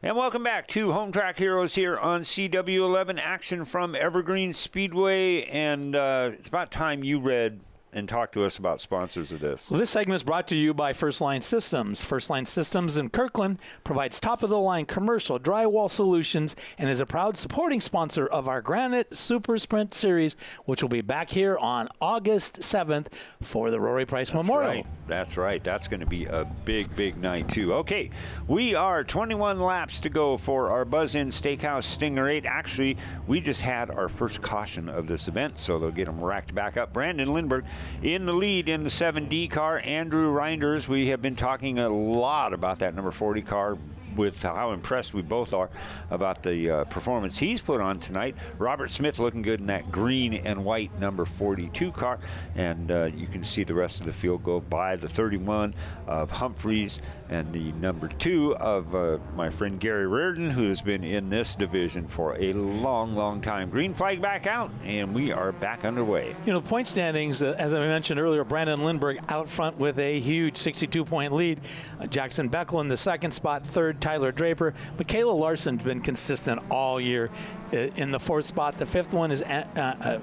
And welcome back to Home Track Heroes here on CW11. Action from Evergreen Speedway. And it's about time you read and talk to us about sponsors of this. Well, this segment is brought to you by First Line Systems. First Line Systems in Kirkland provides top-of-the-line commercial drywall solutions and is a proud supporting sponsor of our Granite Super Sprint Series, which will be back here on August 7th for the Rory Price Memorial. Right. That's right. That's going to be a big, big night, too. Okay, we are 21 laps to go for our Buzz-In Steakhouse Stinger 8. Actually, we just had our first caution of this event, so they'll get them racked back up. Brandon Lindbergh in the lead in the 7D car. Andrew Reinders, we have been talking a lot about that number 40 car with how impressed we both are about the performance he's put on tonight. Robert Smith looking good in that green and white number 42 car. And you can see the rest of the field go by. The 31 of Humphreys and the number 2 of my friend Gary Reardon, who has been in this division for a long, long time. Green flag back out, and we are back underway. You know, point standings, as I mentioned earlier, Brandon Lindbergh out front with a huge 62-point lead. Jackson Beckel in the second spot, third Tyler Draper. Michaela Larson's been consistent all year in the fourth spot. The fifth one is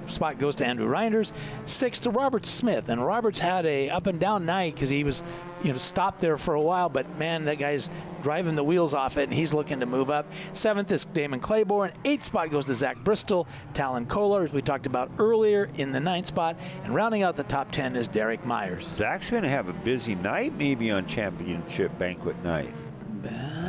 spot goes to Andrew Reinders. Sixth to Robert Smith, and Robert's had a up and down night because he was, stopped there for a while. But man, that guy's driving the wheels off it, and he's looking to move up. Seventh is Damon Claiborne. Eighth spot goes to Zach Bristol. Talon Kohler, as we talked about earlier, in the ninth spot. And rounding out the top 10 is Derek Myers. Zach's going to have a busy night, maybe on championship banquet night.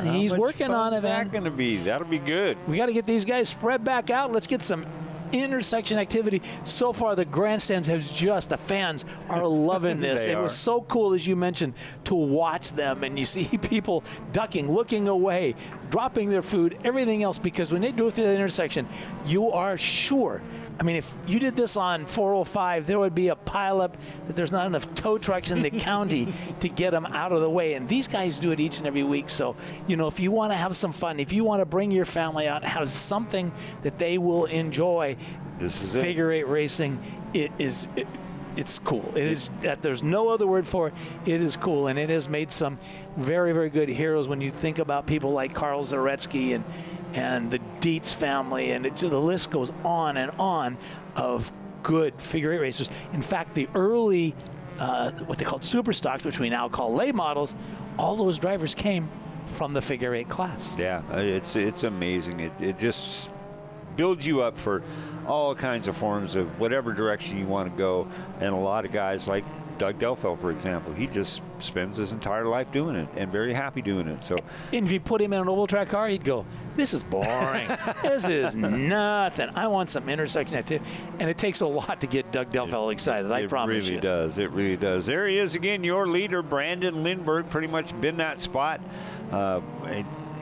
He's working on it, man. Going to be? That'll be good. We got to get these guys spread back out. Let's get some intersection activity. So far, the grandstands the fans are loving this. It was so cool, as you mentioned, to watch them, and you see people ducking, looking away, dropping their food, everything else, because when they do it through the intersection, you are sure. I mean, if you did this on 405, there would be a pileup that there's not enough tow trucks in the county to get them out of the way. And these guys do it each and every week. So, if you want to have some fun, if you want to bring your family out and have something that they will enjoy, this is figure eight racing, it's cool. It is that there's no other word for it. It is cool, and it has made some very, very good heroes when you think about people like Carl Zaretsky and the Dietz family, and the list goes on and on of good figure eight racers. In fact, the early, what they called super stocks, which we now call late models, all those drivers came from the figure eight class. Yeah, it's amazing. It just builds you up for all kinds of forms of whatever direction you want to go. And a lot of guys like Doug Delfell, for example, he just spends his entire life doing it and very happy doing it. So, and if you put him in an oval track car, he'd go, "This is boring. This is nothing. I want some intersection activity." And it takes a lot to get Doug Delfell excited. I promise you. It really does. It really does. There he is again, your leader, Brandon Lindbergh, pretty much been that spot.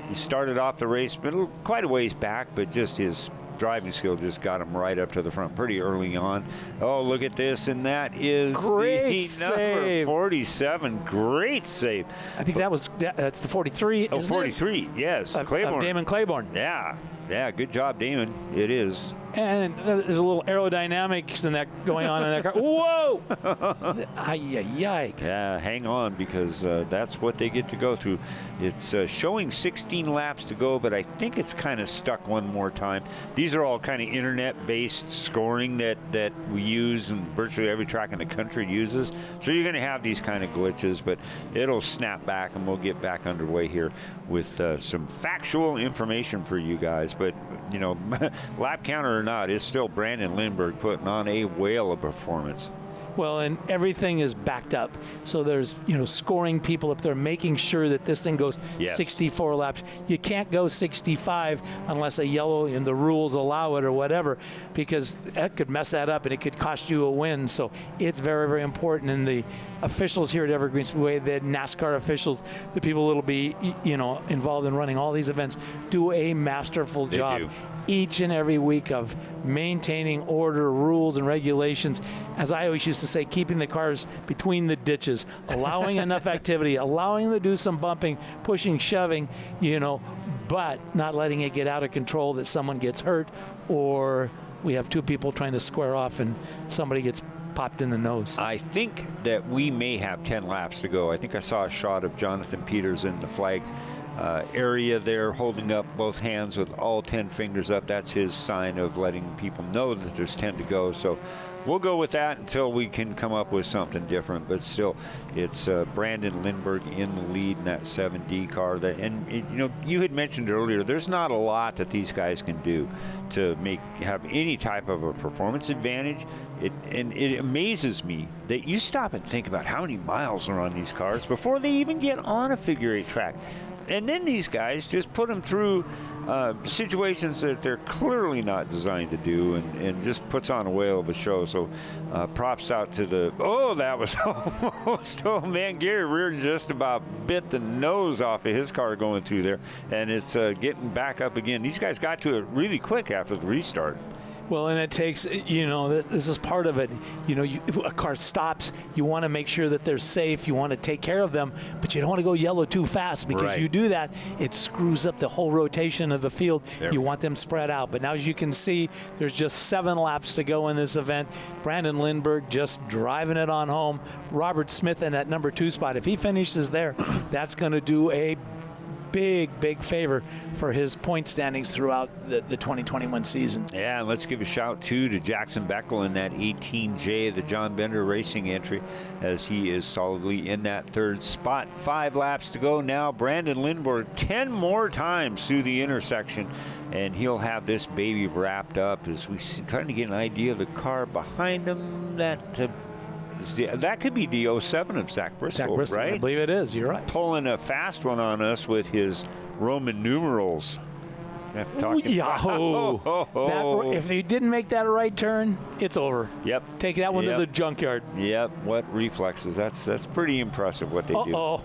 He started off the race quite a ways back, but just his driving skill just got him right up to the front pretty early on. Oh, look at this, and that is great the number 47. Great save. I think that's the 43. Oh, 43, yes. Claiborne. Of Damon Claiborne. Yeah, good job, Damon. It is. And there's a little aerodynamics in that going on in that car. Whoa! Yikes. Yeah, hang on, because that's what they get to go through. It's showing 16 laps to go, but I think it's kind of stuck one more time. These are all kind of internet-based scoring that we use and virtually every track in the country uses. So you're going to have these kind of glitches, but it'll snap back, and we'll get back underway here with some factual information for you guys. But, lap counter or not, it's still Brandon Lindbergh putting on a whale of performance. Well, and everything is backed up. So there's, scoring people up there, making sure that this thing goes 64 laps. You can't go 65 unless a yellow and the rules allow it or whatever, because that could mess that up and it could cost you a win. So it's very, very important. And the officials here at Evergreen Speedway, the NASCAR officials, the people that will be, involved in running all these events, do a masterful job. Each and every week of maintaining order, rules, and regulations. As I always used to say, keeping the cars between the ditches, allowing enough activity, allowing them to do some bumping, pushing, shoving, but not letting it get out of control that someone gets hurt or we have two people trying to square off and somebody gets popped in the nose. I think that we may have 10 laps to go. I think I saw a shot of Jonathan Peters in the flag area there, holding up both hands with all 10 fingers up. That's his sign of letting people know that there's 10 to go. So we'll go with that until we can come up with something different. But still, it's Brandon Lindbergh in the lead in that 7D car. You had mentioned earlier, there's not a lot that these guys can do to have any type of a performance advantage. It amazes me that you stop and think about how many miles are on these cars before they even get on a figure 8 track. And then these guys just put them through situations that they're clearly not designed to do, and just puts on a whale of a show. So props out to that was almost, man, Gary Reardon just about bit the nose off of his car going through there, and it's getting back up again. These guys got to it really quick after the restart. Well, and it takes, this is part of it. A car stops, you want to make sure that they're safe, you want to take care of them, but you don't want to go yellow too fast, because you do that, it screws up the whole rotation of the field. You want them spread out. But now, as you can see, there's just 7 laps to go in this event. Brandon Lindbergh just driving it on home. Robert Smith in that number 2 spot. If he finishes there, that's going to do a big favor for his point standings throughout the 2021 season. Yeah, and let's give a shout to Jackson Beckel in that 18J, the John Bender Racing entry, as he is solidly in that 3rd spot. 5 laps to go now. Brandon Lindbergh 10 more times through the intersection, and he'll have this baby wrapped up as we trying to get an idea of the car behind him. That could be the 07 of Zach Bristol, right? I believe it is. You're right. Pulling a fast one on us with his Roman numerals. If he didn't make that right turn, it's over. Yep. Take that one to the junkyard. Yep. What reflexes? That's pretty impressive what they do.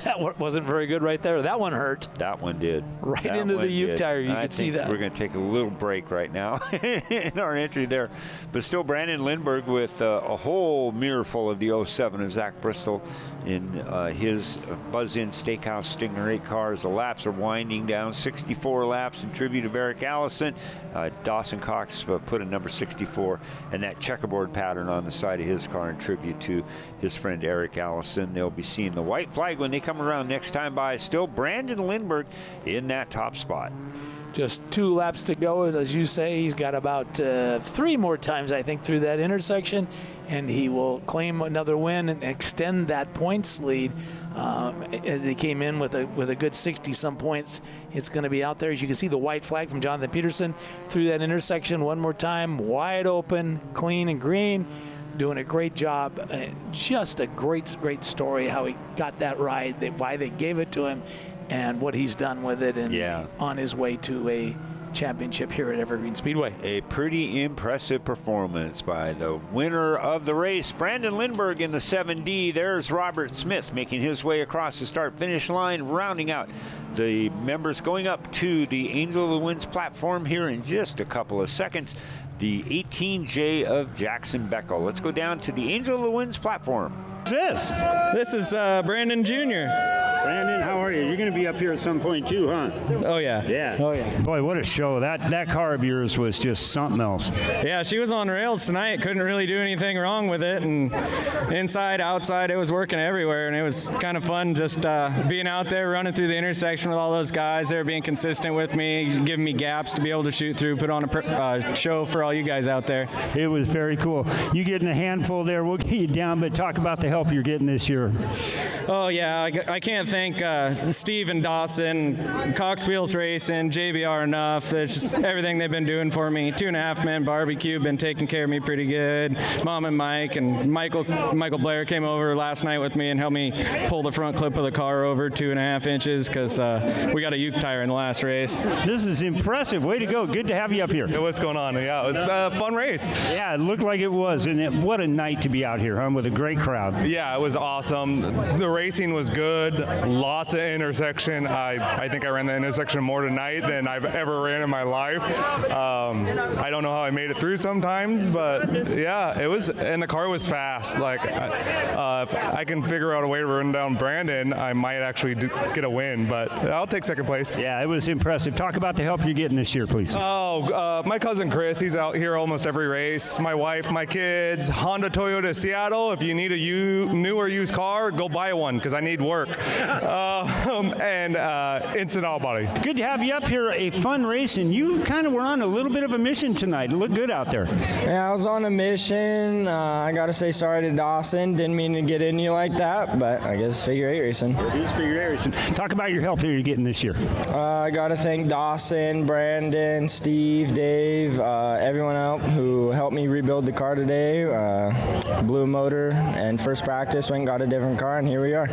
That wasn't very good right there. That one hurt. That one did. Right into the Uke tire. You can see that. We're going to take a little break right now in our entry there. But still, Brandon Lindbergh with a whole mirror full of the 07 of Zach Bristol in his Buzz-In Steakhouse Stinger 8 cars. The laps are winding down. 64 laps in tribute of Eric Allison. Dawson Cox put a number 64 and that checkerboard pattern on the side of his car in tribute to his friend Eric Allison. They'll be seeing the white flag when they come around next time by. Still Brandon Lindbergh in that top spot. Just 2 laps to go. As you say, he's got about 3 more times, I think, through that intersection, and he will claim another win and extend that points lead. They came in with a good 60-some points. It's going to be out there. As you can see, the white flag from Jonathan Peterson through that intersection one more time. Wide open, clean and green. Doing a great job. Just a great story how he got that ride, why they gave it to him, and what he's done with it, and on his way to a championship here at Evergreen Speedway. A pretty impressive performance by the winner of the race, Brandon Lindbergh in the 7D. There's Robert Smith making his way across the start-finish line, rounding out the members, going up to the Angel of the Winds platform here in just a couple of seconds. The 18J of Jackson Beckel. Let's go down to the Angel of the Winds platform. Who's this? This is Brandon Jr. Brandon, how are you? You're going to be up here at some point too, huh? Oh, yeah. Yeah. Oh, yeah. Boy, what a show. That car of yours was just something else. Yeah, she was on rails tonight. Couldn't really do anything wrong with it. And inside, outside, it was working everywhere. And it was kind of fun just being out there, running through the intersection with all those guys. They were being consistent with me, giving me gaps to be able to shoot through, put on a show for all you guys out there. It was very cool. You getting a handful there. We'll get you down, but talk about the help you're getting this year. Oh, yeah. I can't thank Steve and Dawson, Cox Wheels Racing, JBR enough. It's just everything they've been doing for me. 2.5 Men Barbecue been taking care of me pretty good. Mom and Mike and Michael Blair came over last night with me and helped me pull the front clip of the car over 2.5 inches because we got a Uke tire in the last race. This is impressive. Way to go. Good to have you up here. Hey, what's going on? Yeah, it was a fun race. Yeah, it looked like it was. And what a night to be out here, huh, with a great crowd. Yeah, it was awesome. The racing was good. Lots of intersection. I think I ran the intersection more tonight than I've ever ran in my life. I don't know how I made it through sometimes, but yeah, it was, and the car was fast. Like, if I can figure out a way to run down Brandon, I might actually get a win, but I'll take second place. Yeah, it was impressive. Talk about the help you're getting this year, please. My cousin Chris, he's out here almost every race. My wife, my kids, Honda Toyota Seattle. If you need a new or used car, go buy one because I need work. and instant all body. Good to have you up here. A fun race, and you kind of were on a little bit of a mission tonight. It looked good out there. Yeah, I was on a mission. I got to say sorry to Dawson. Didn't mean to get in you like that, but I guess figure eight racing. It is figure eight racing. Talk about your help here you're getting this year. I got to thank Dawson, Brandon, Steve, Dave, everyone else who helped me rebuild the car today. Blew a motor, and first practice went and got a different car, and here we are.